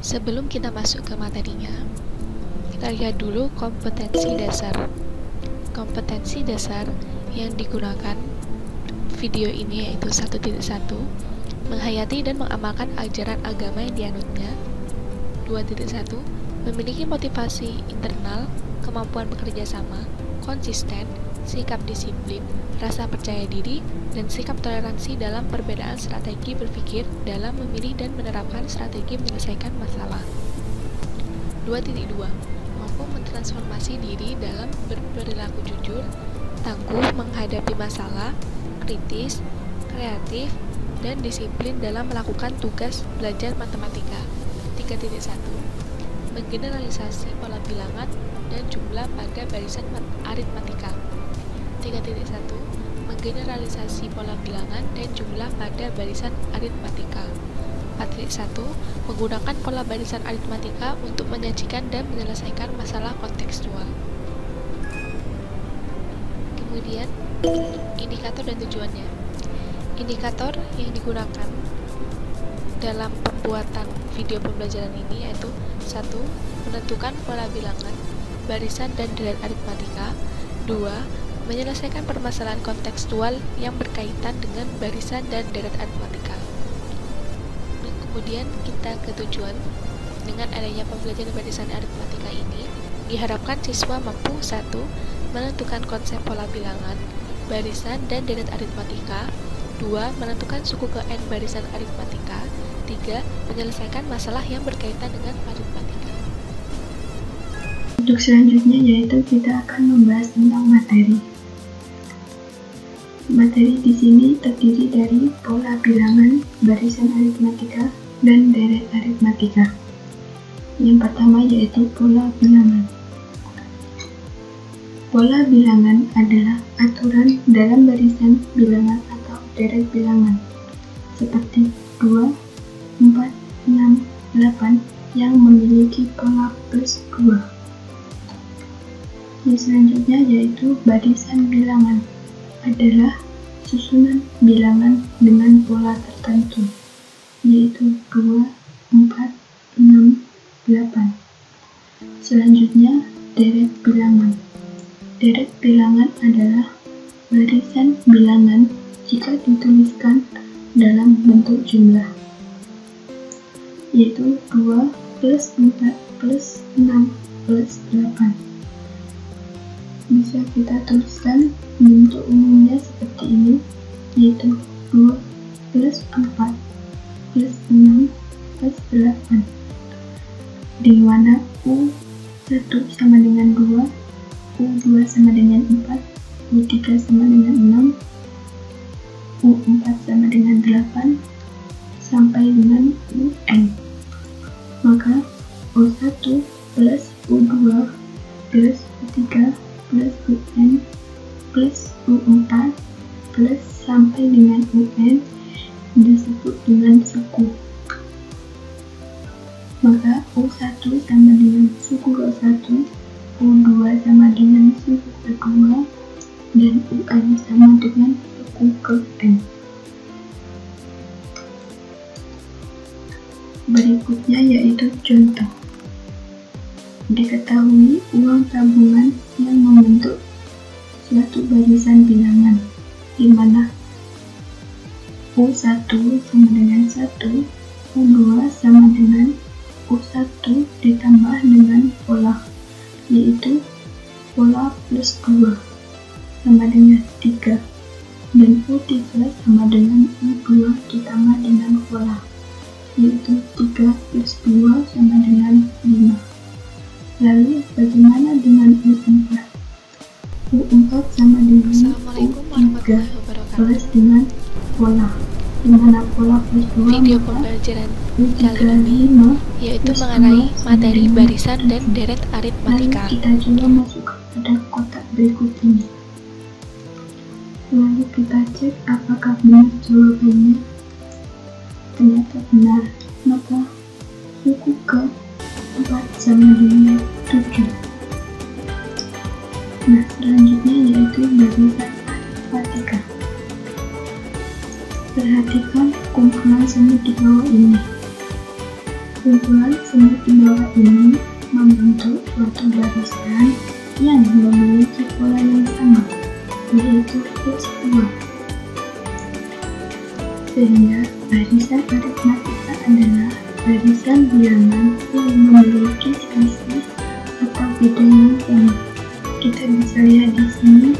Sebelum kita masuk ke materinya, kita lihat dulu kompetensi dasar. Kompetensi dasar yang digunakan video ini yaitu 1.1, menghayati dan mengamalkan ajaran agama yang dianutnya. 2.1, memiliki motivasi internal, kemampuan bekerja sama, konsisten, sikap disiplin, rasa percaya diri, dan sikap toleransi dalam perbedaan strategi berpikir dalam memilih dan menerapkan strategi menyelesaikan masalah. 2.2, mampu mentransformasi diri dalam berperilaku jujur, tangguh menghadapi masalah, kritis, kreatif, dan disiplin dalam melakukan tugas belajar matematika. 3.1, menggeneralisasi pola bilangan dan jumlah pada barisan aritmatika. 3.1, menggeneralisasi pola bilangan dan jumlah pada barisan aritmatika. 4.1, menggunakan pola barisan aritmatika untuk menyajikan dan menyelesaikan masalah kontekstual. Kemudian, indikator dan tujuannya. Indikator yang digunakan dalam pembuatan video pembelajaran ini yaitu 1. Menentukan pola bilangan, barisan dan deret aritmatika. 2. Menyelesaikan permasalahan kontekstual yang berkaitan dengan barisan dan deret aritmatika. Dan kemudian kita ke tujuan. Dengan adanya pembelajaran barisan aritmatika ini, diharapkan siswa mampu 1. Menentukan konsep pola bilangan, barisan dan deret aritmatika. 2. Menentukan suku ke N barisan aritmatika. 3. Menyelesaikan masalah yang berkaitan dengan aritmatika. Untuk selanjutnya yaitu kita akan membahas tentang materi. Materi di sini terdiri dari pola bilangan, barisan aritmatika, dan deret aritmatika. Yang pertama yaitu pola bilangan. Pola bilangan adalah aturan dalam barisan bilangan atau deret bilangan, seperti 2, 4, 6, 8 yang memiliki pola plus 2. Yang selanjutnya yaitu barisan bilangan adalah susunan bilangan dengan pola tertentu, yaitu 2, 4, 6, 8. Selanjutnya deret bilangan. Deret bilangan adalah barisan bilangan jika dituliskan dalam bentuk jumlah, yaitu 2 plus 4 plus 6 plus 8. Bisa kita tuliskan bentuk umumnya seperti ini, yaitu 2 plus 4 plus 6 plus 8, di mana U1 sama dengan 2, U2 sama dengan 4, U3 sama dengan 6, U4 sama dengan 8, sampai dengan UN. Maka U1 plus U2 plus U3 plus UN plus U4 plus sampai dengan UN disebut dengan suku. Maka U1 sama dengan suku ke-1, U2 sama dengan suku ke-2, dan UN sama dengan suku ke-N. Berikutnya yaitu contoh. Diketahui uang tabungan yang membentuk suatu barisan bilangan, di mana U1 sama dengan 1, U2 sama dengan U1 ditambah dengan pola, yaitu pola plus 2 sama dengan 3, dan U3 sama dengan U2 ditambah dengan pola, yaitu 3 plus 2 sama dengan 5. Lalu bagaimana dengan U4? U4 sama dengan U3 plus dengan pola, di mana pola plus 2 Video pembelajaran kali ini yaitu mengenai materi barisan dan deret aritmatika. Lalu kita coba masuk kepada kotak berikut ini. Lalu kita cek apakah benar jawabannya. Ternyata benar, maka suku ke 4 sama dengan 7. Nah, selanjutnya yaitu barisan aritmatika. Perhatikan kumpulan semi di bawah ini. kumpulan semut di bawah ini membentuk suatu barisan yang memiliki pola yang sama, yaitu +2. Sehingga barisan aritmatika adalah barisan bilangan yang memiliki selisih atau beda yang sama. Kita bisa lihat di sini,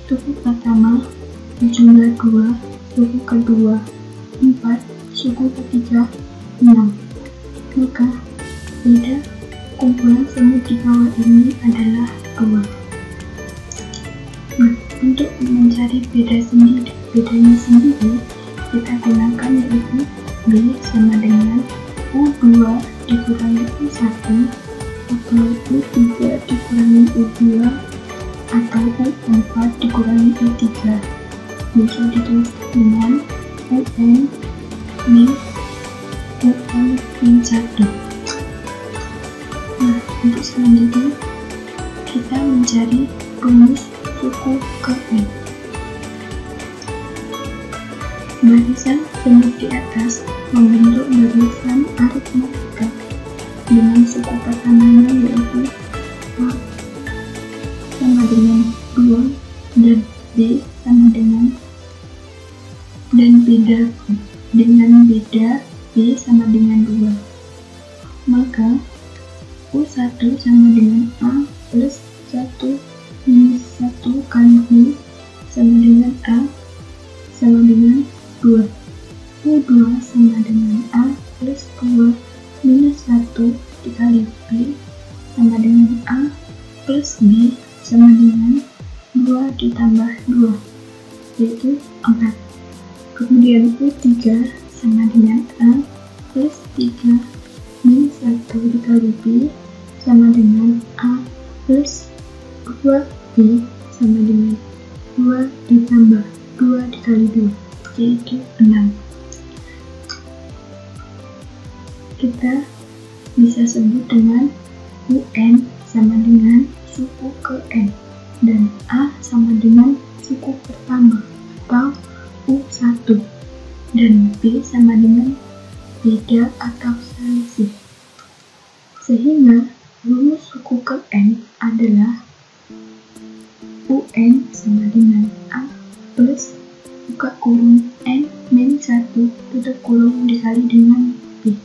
suku pertama jumlah 2, suku kedua 4, suku ketiga 6. Maka beda kumpulan semut di bawah ini adalah 2. Nah, untuk mencari bedanya sendiri, kita gunakan yaitu B sama dengan U2 dikurangi U1 atau U3 dikurangi U2 atau U4 dikurangi U3. Bisa ditulis dengan UN min 1. Nah, untuk selanjutnya kita mencari rumus suku ke N. Barisan semut di atas membentuk barisan aritmatika dengan suku pertamanya yaitu A sama dengan 2 dan B sama dengan beda B sama dengan 2. Maka U1 sama dengan A plus 1 minus 1 kali B sama dengan A sama dengan 2. U2 sama dengan A plus 2 minus 1 dikali B sama dengan A plus B sama dengan 2 ditambah 2, yaitu 4. Kemudian U3 sama dengan A plus 3 minus 1 dikali B sama dengan A plus 2B sama dengan 2 ditambah 2 dikali 2, yaitu 6. Kita bisa sebut dengan UN sama dengan suku ke N dan A sama dengan suku pertama atau U1 dan B sama dengan beda atau selisih. Sehingga rumus suku ke N adalah UN sama dengan A plus buka kurung N min 1 tutup kurung dikali dengan B.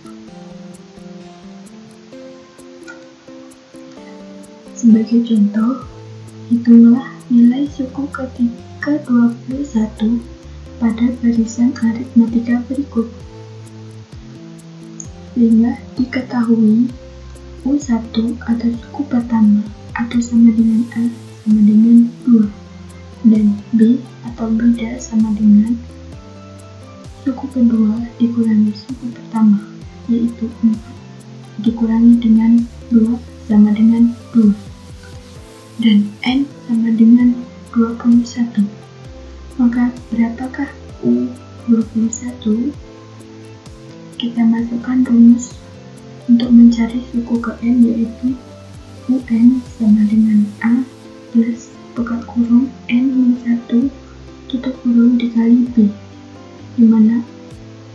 Sebagai contoh, hitunglah nilai suku ke-21 pada barisan aritmatika berikut. Sehingga diketahui U1 atau suku pertama atau sama dengan A sama dengan 2 dan B atau beda sama dengan suku kedua dikurangi suku pertama yaitu 4 dikurangi dengan 2 sama dengan 2 dan N sama dengan 21. Maka berapakah U21? Kita masukkan rumus untuk mencari suku ke N yaitu UN sama dengan A plus buka kurung N min 1 tutup kurung dikali B, dimana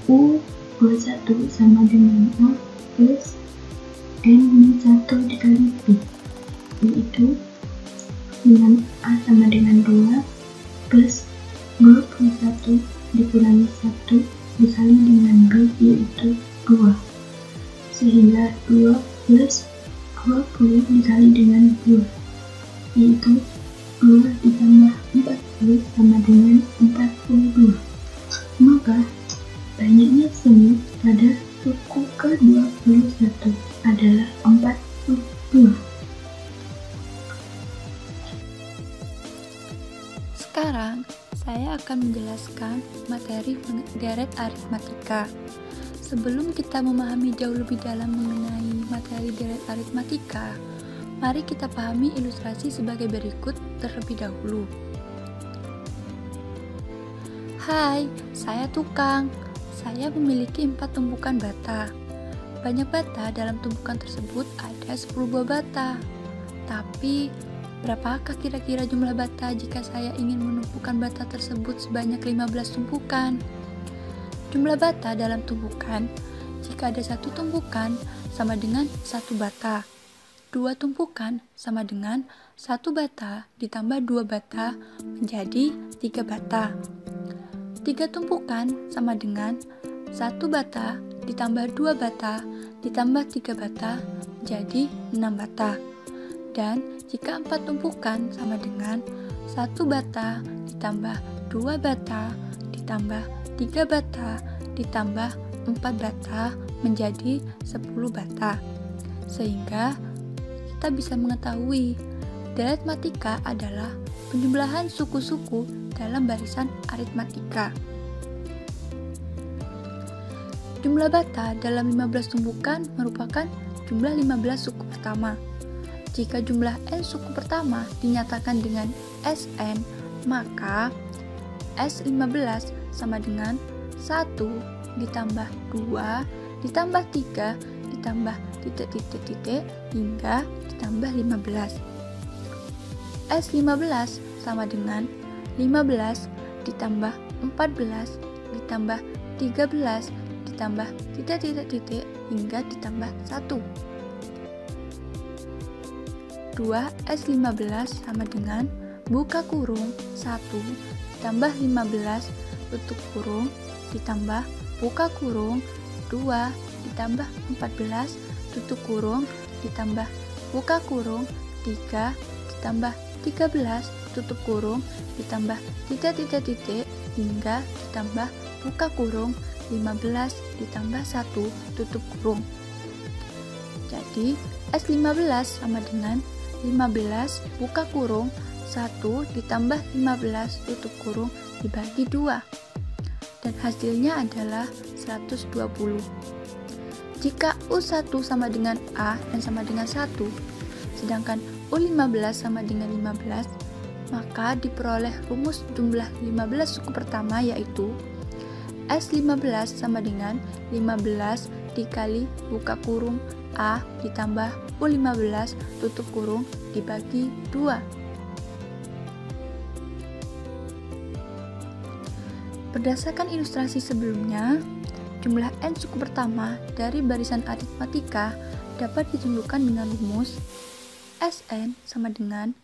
U21 sama dengan A plus N min 1 dikali B, yaitu dengan A sama dengan 2 plus 21 dikurangi 1 dikali dengan B yaitu 2, sehingga 2 plus 20 dikali dengan 2 yaitu 2 ditambah 40 sama dengan 42. Maka banyaknya semut pada suku ke-21 adalah 42. Sekarang, saya akan menjelaskan materi deret aritmatika. Sebelum kita memahami jauh lebih dalam mengenai materi deret aritmatika, mari kita pahami ilustrasi sebagai berikut terlebih dahulu. Hai, saya tukang. Saya memiliki 4 tumpukan bata. Banyak bata dalam tumpukan tersebut ada 10 buah bata. Tapi, berapakah kira-kira jumlah bata jika saya ingin menumpukan bata tersebut sebanyak 15 tumpukan? Jumlah bata dalam tumpukan jika ada satu tumpukan sama dengan satu bata. Dua tumpukan sama dengan satu bata ditambah dua bata menjadi 3 bata. 3 tumpukan sama dengan satu bata ditambah 2 bata ditambah 3 bata jadi 6 bata. Dan jika 4 tumpukan sama dengan 1 bata ditambah 2 bata ditambah 3 bata ditambah 4 bata menjadi 10 bata. Sehingga kita bisa mengetahui deritmatika adalah penjumlahan suku-suku dalam barisan aritmatika. Jumlah bata dalam 15 tumpukan merupakan jumlah 15 suku pertama. Jika jumlah n suku pertama dinyatakan dengan Sn, maka S15 sama dengan 1 ditambah 2 ditambah 3 ditambah titik-titik-titik hingga ditambah 15. S15 sama dengan 15 ditambah 14 ditambah 13 ditambah titik-titik-titik hingga ditambah 1. 2S15 sama dengan buka kurung 1 ditambah 15 tutup kurung ditambah buka kurung 2 ditambah 14 tutup kurung ditambah buka kurung 3 ditambah 13 tutup kurung ditambah titik-titik-titik hingga ditambah buka kurung 15 ditambah 1 tutup kurung. Jadi S15 sama dengan 15 buka kurung 1 ditambah 15 tutup kurung dibagi 2. Dan hasilnya adalah 120. Jika U1 sama dengan A dan sama dengan 1, sedangkan U15 sama dengan 15, maka diperoleh rumus jumlah 15 suku pertama yaitu S15 sama dengan 15 dikali buka kurung A ditambah U15 tutup kurung dibagi 2. Berdasarkan ilustrasi sebelumnya, jumlah n suku pertama dari barisan aritmatika dapat ditentukan dengan rumus Sn sama dengan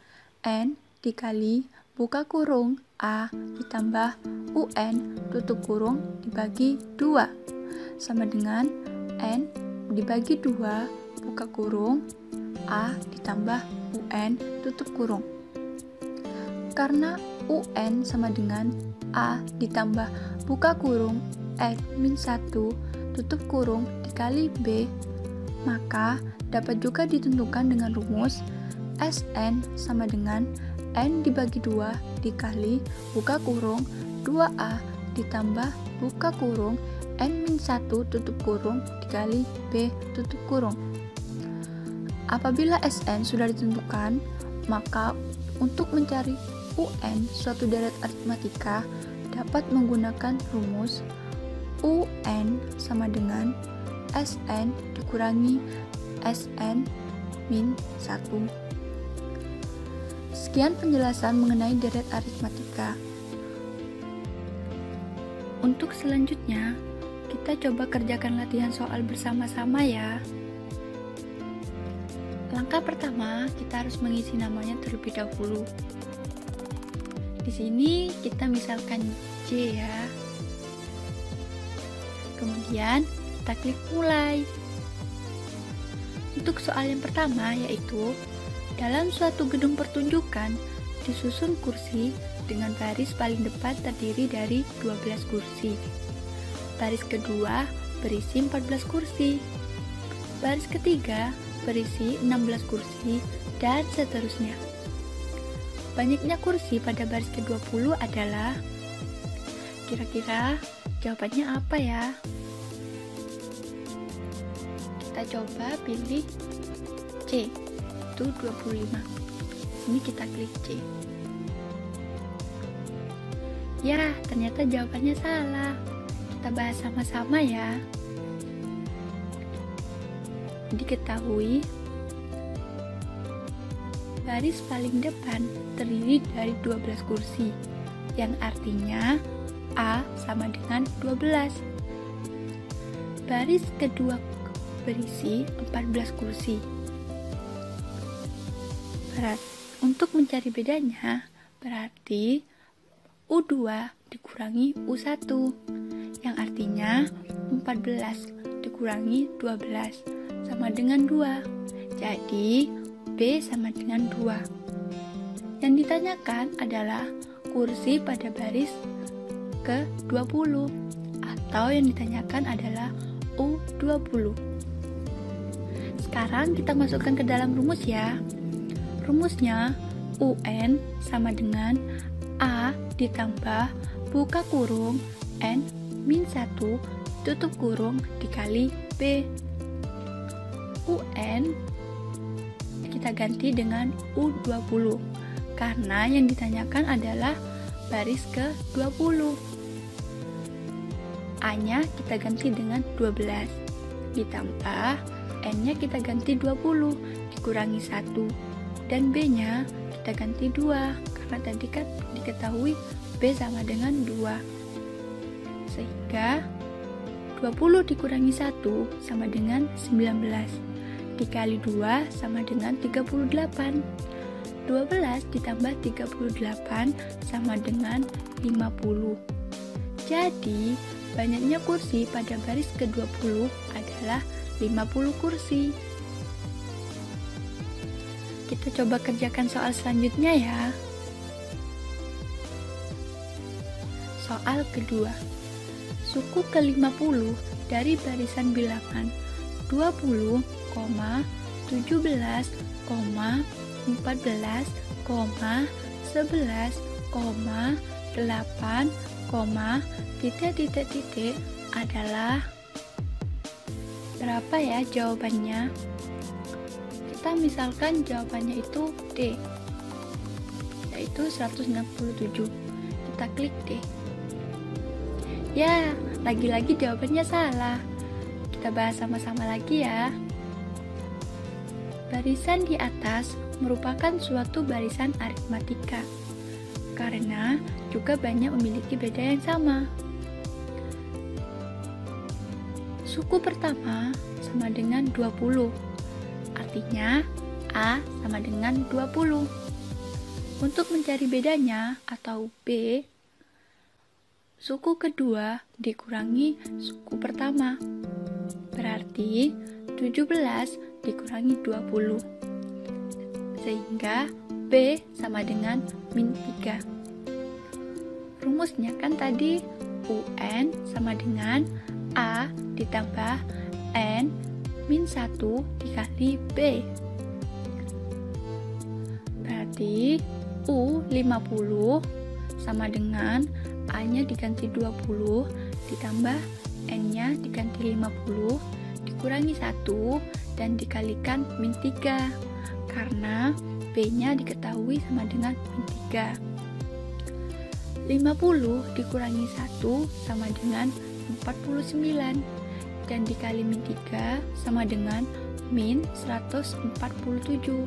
n dikali buka kurung A ditambah UN tutup kurung dibagi 2 sama dengan N dibagi 2 buka kurung A ditambah UN tutup kurung. Karena UN sama dengan A ditambah buka kurung N-1 tutup kurung dikali B, maka dapat juga ditentukan dengan rumus Sn sama dengan N dibagi 2 dikali buka kurung 2A ditambah buka kurung N-1 tutup kurung dikali B tutup kurung. Apabila Sn sudah ditentukan, maka untuk mencari UN suatu deret aritmatika dapat menggunakan rumus UN sama dengan Sn dikurangi Sn min 1. Sekian penjelasan mengenai deret aritmatika. Untuk selanjutnya, kita coba kerjakan latihan soal bersama-sama ya. Langkah pertama, kita harus mengisi namanya terlebih dahulu. Di sini kita misalkan J ya. Kemudian kita klik mulai. Untuk soal yang pertama yaitu dalam suatu gedung pertunjukan disusun kursi dengan baris paling depan terdiri dari 12 kursi. Baris kedua berisi 14 kursi. Baris ketiga berisi 16 kursi dan seterusnya. Banyaknya kursi pada baris ke-20 adalah, kira-kira jawabannya apa ya? Kita coba pilih C, itu 25. Sini kita klik C. Ya, ternyata jawabannya salah. Kita bahas sama-sama ya. Diketahui baris paling depan terdiri dari 12 kursi, yang artinya A sama dengan 12. Baris kedua berisi 14 kursi. Untuk mencari bedanya, berarti U2 dikurangi U1, yang artinya 14 dikurangi 12 sama dengan 2. Jadi, B sama dengan 2. Yang ditanyakan adalah kursi pada baris ke-20, atau yang ditanyakan adalah U20. Sekarang kita masukkan ke dalam rumus ya. Rumusnya UN sama dengan A ditambah buka kurung N min 1 tutup kurung dikali B. UN kita ganti dengan U20 karena yang ditanyakan adalah baris ke-20. A-nya kita ganti dengan 12 ditambah N-nya kita ganti 20 dikurangi 1 dan B-nya kita ganti 2 karena tadi kan diketahui B sama dengan 2, sehingga 20 dikurangi 1 sama dengan 19 dikali 2 sama dengan 38. 12 ditambah 38 sama dengan 50. Jadi banyaknya kursi pada baris ke-20 adalah 50 kursi. Kita coba kerjakan soal selanjutnya ya. Soal kedua. Suku ke-50 dari barisan bilangan 20, 17, 14, 11, 8, titik adalah berapa ya jawabannya? Kita misalkan jawabannya itu D, yaitu 167. Kita klik D. Ya, lagi-lagi jawabannya salah. Kita bahas sama-sama lagi ya. Barisan di atas merupakan suatu barisan aritmatika, karena juga banyak memiliki beda yang sama. Suku pertama sama dengan 20, artinya A sama dengan 20. Untuk mencari bedanya atau B, suku kedua dikurangi suku pertama, berarti 17 dikurangi 20, sehingga B sama dengan min 3. Rumusnya kan tadi UN sama dengan A ditambah N min 1 dikali B. Berarti U50 sama dengan A-nya diganti 20 ditambah N-nya diganti 50 dikurangi 1 dan dikalikan min 3 karena B-nya diketahui sama dengan min 3. 50 dikurangi 1 sama dengan 49 dan dikali min 3 sama dengan min 147.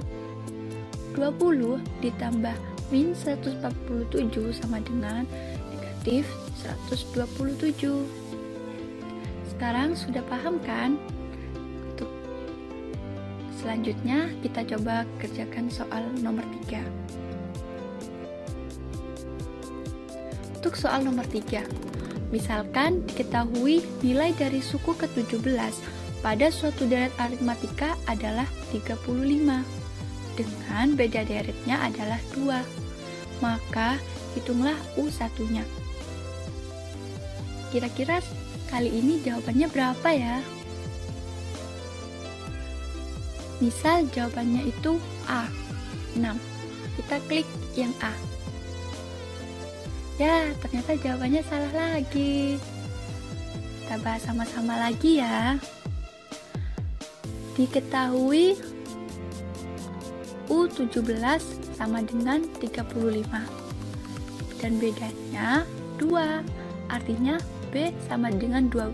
20 ditambah min 147 sama dengan negatif 127. Sekarang sudah paham kan? Untuk selanjutnya kita coba kerjakan soal nomor 3. Untuk soal nomor 3, misalkan diketahui nilai dari suku ke-17 pada suatu deret aritmatika adalah 35 dengan beda deretnya adalah 2, maka hitunglah U1-nya. Kira-kira kali ini jawabannya berapa ya? Misal jawabannya itu A, 6. Kita klik yang A. Ya, ternyata jawabannya salah lagi. Kita bahas sama-sama lagi ya. Diketahui U17 sama dengan 35 dan bedanya 2, artinya B sama dengan 2,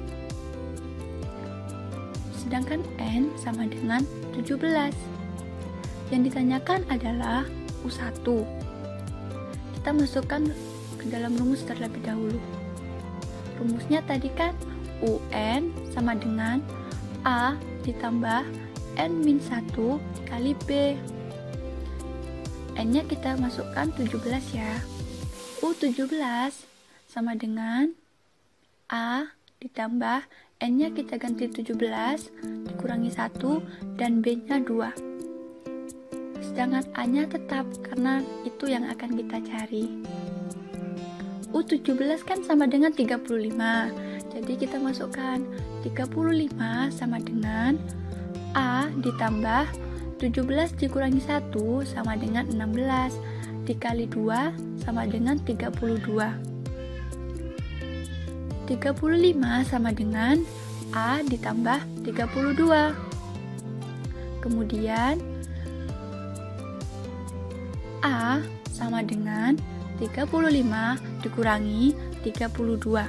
sedangkan N sama dengan 17. Yang ditanyakan adalah U1. Kita masukkan ke dalam rumus terlebih dahulu. Rumusnya tadi kan UN sama dengan A ditambah N-1 dikali B. N-nya kita masukkan 17 ya. U17 sama dengan A ditambah N-nya kita ganti 17 dikurangi 1 dan B-nya 2. Sedangkan A-nya tetap karena itu yang akan kita cari. U17 kan sama dengan 35. Jadi kita masukkan 35 sama dengan A ditambah 17 dikurangi 1 sama dengan 16 dikali 2 sama dengan 32. 35 sama dengan A ditambah 32. Kemudian A sama dengan 35 dikurangi 32.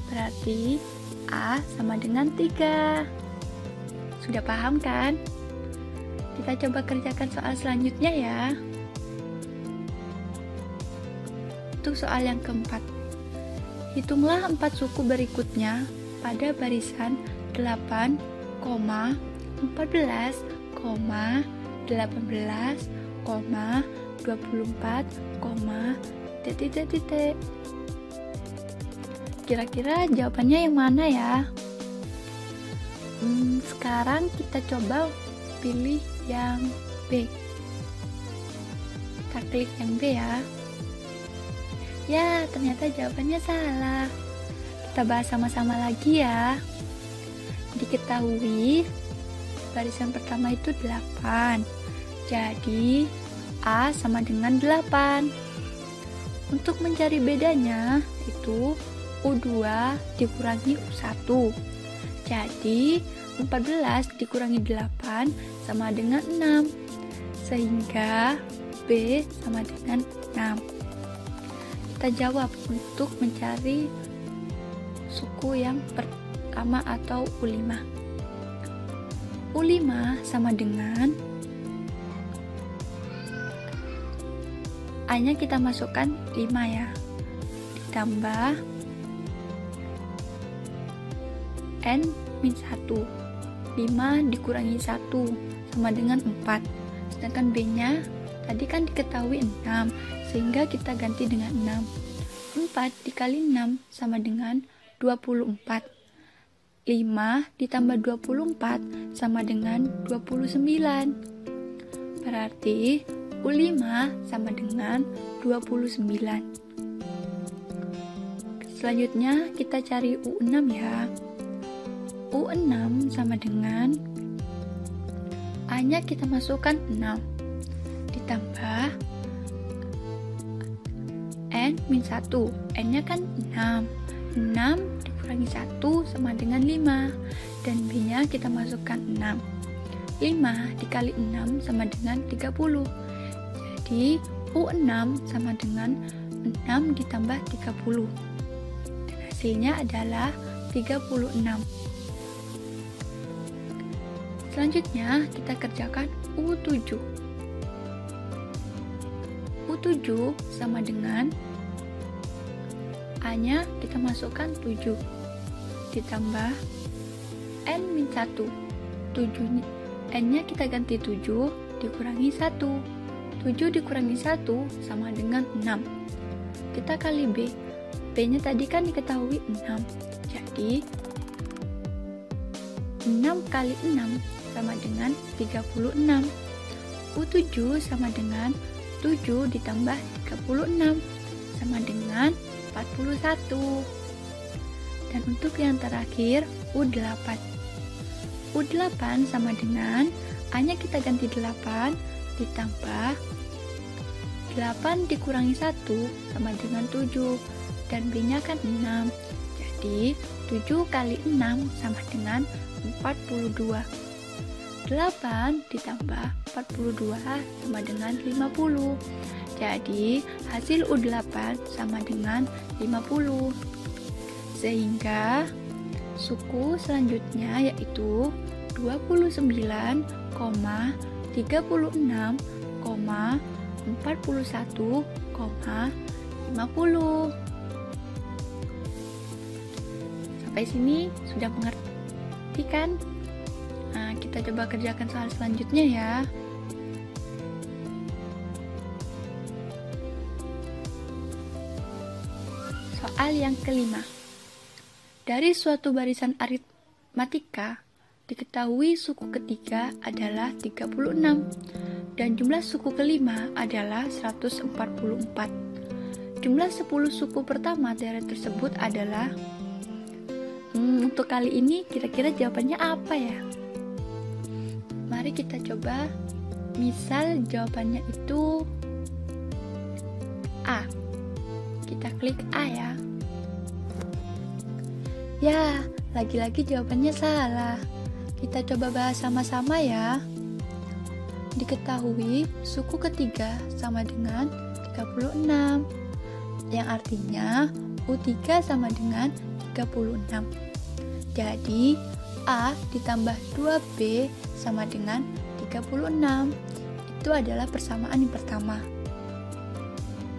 Berarti A sama dengan 3. Sudah paham kan? Kita coba kerjakan soal selanjutnya ya. Untuk soal yang keempat. Hitunglah 4 suku berikutnya pada barisan 8, 14, 18, 24, titik. Kira-kira jawabannya yang mana ya? Sekarang kita coba pilih yang B. Kita klik yang B ya. Ya, ternyata jawabannya salah. Kita bahas sama-sama lagi ya. Diketahui barisan pertama itu 8. Jadi A sama dengan 8. Untuk mencari bedanya itu U2 dikurangi U1. Jadi 14 dikurangi 8 sama dengan 6. Sehingga B sama dengan 6. Kita jawab untuk mencari suku yang pertama atau U5. U5 sama dengan A-nya kita masukkan 5 ya. Ditambah N-1. 5 dikurangi 1 sama dengan 4. Sedangkan B-nya tadi kan diketahui 6, sehingga kita ganti dengan 6. 4 dikali 6 sama dengan 24. 5 ditambah 24 sama dengan 29. Berarti U5 sama dengan 29. Selanjutnya kita cari U6 ya. U6 sama dengan A-nya kita masukkan 6 ditambah N-1. N-nya kan 6. 6 dikurangi 1 sama dengan 5. Dan B-nya kita masukkan 6. 5 dikali 6 sama dengan 30. Jadi U6 sama dengan 6 ditambah 30. Dan hasilnya adalah 36. Selanjutnya kita kerjakan U7. U7 sama dengan A-nya kita masukkan 7 ditambah N-1. 7 N-nya kita ganti 7 dikurangi 1. 7 dikurangi 1 sama dengan 6. Kita kali B. B-nya tadi kan diketahui 6. Jadi 6 kali 6 sama dengan 36. U7 sama dengan 7 ditambah 36 sama dengan 41. Dan untuk yang terakhir U8. U8 sama dengan A-nya kita ganti 8 ditambah 8 dikurangi 1 sama dengan 7. Dan B-nya kan 6. Jadi 7 kali 6 sama dengan 42. 8 ditambah 42 sama dengan 50. Jadi hasil U8 sama dengan 50. Sehingga suku selanjutnya yaitu 29,36,41,50. Sampai sini sudah mengerti kan? Nah, kita coba kerjakan soal selanjutnya ya. Soal yang kelima. Dari suatu barisan aritmatika, diketahui suku ketiga adalah 36 dan jumlah suku kelima adalah 144. Jumlah 10 suku pertama deret tersebut adalah untuk kali ini kira-kira jawabannya apa ya? Mari kita coba. Misal jawabannya itu A. Kita klik A ya. Ya, lagi-lagi jawabannya salah. Kita coba bahas sama-sama ya. Diketahui suku ketiga sama dengan 36, yang artinya U3 sama dengan 36. Jadi A ditambah 2B sama dengan 36. Itu adalah persamaan yang pertama.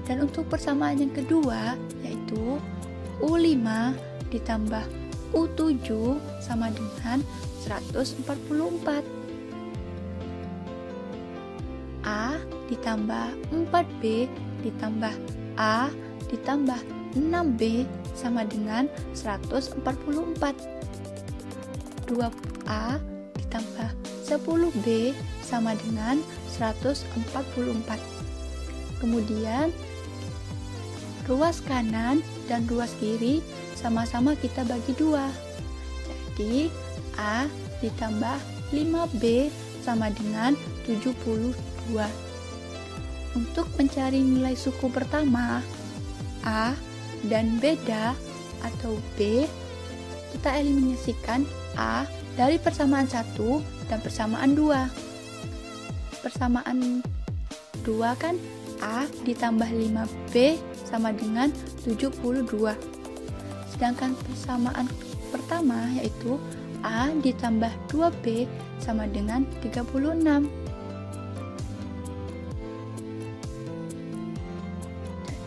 Dan untuk persamaan yang kedua, yaitu U5 ditambah U7 sama dengan 144. A ditambah 4B ditambah A ditambah 6B sama dengan 144. 2A ditambah 10B sama dengan 144. Kemudian ruas kanan dan ruas kiri sama-sama kita bagi 2. Jadi A ditambah 5B sama dengan 72. Untuk mencari nilai suku pertama A dan beda atau B, kita eliminasikan A dari persamaan 1 dan persamaan 2. Persamaan 2 kan A ditambah 5B sama dengan 72. Sedangkan persamaan pertama yaitu A ditambah 2B sama dengan 36.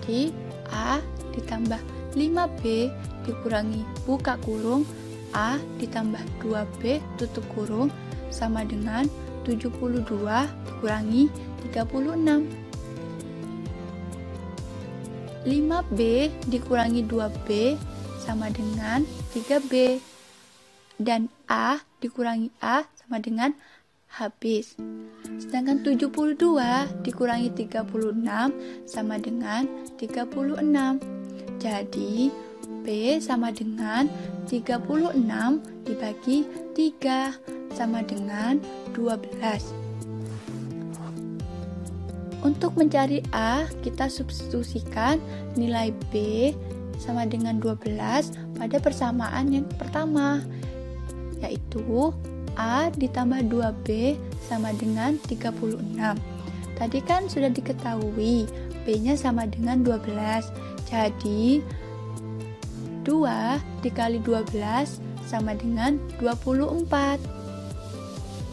Jadi A ditambah 5B dikurangi buka kurung A ditambah 2B tutup kurung sama dengan 72 dikurangi 36. 5B dikurangi 2B sama dengan 3B. Dan A dikurangi A sama dengan habis. Sedangkan 72 dikurangi 36 sama dengan 36. Jadi B sama dengan 36 dibagi 3 sama dengan 12. Untuk mencari A, kita substitusikan nilai B sama dengan 12 pada persamaan yang pertama, yaitu A ditambah 2B sama dengan 36. Tadi kan sudah diketahui B-nya sama dengan 12. Jadi 2 dikali 12 sama dengan 24.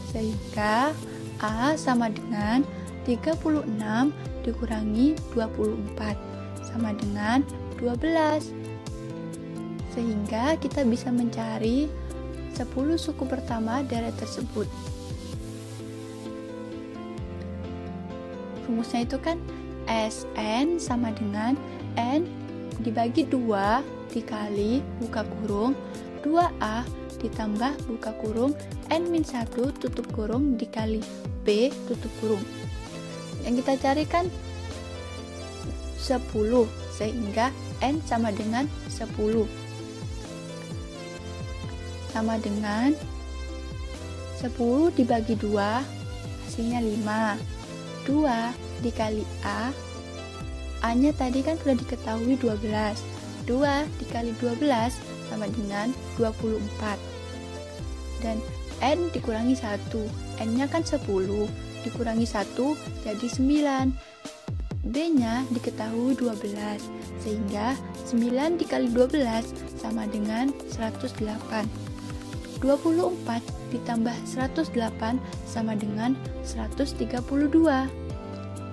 Sehingga A sama dengan 36 dikurangi 24 sama dengan 12. Sehingga kita bisa mencari 10 suku pertama deret tersebut. Rumusnya itu kan Sn sama dengan N dibagi 2 dikali buka kurung 2A ditambah buka kurung N-1 tutup kurung dikali B tutup kurung. Yang kita cari kan 10, sehingga N sama dengan 10 sama dengan 10 dibagi 2 hasilnya 5. 2 dikali A nya tadi kan sudah diketahui 12. 2 dikali 12 sama dengan 24. Dan N dikurangi 1, N nya kan 10 dikurangi 1 jadi 9. B nya diketahui 12, sehingga 9 dikali 12 sama dengan 108. 24 ditambah 108 sama dengan 132,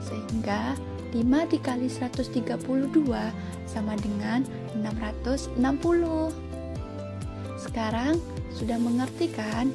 sehingga 5 dikali 132 sama dengan 660. Sekarang sudah mengerti kan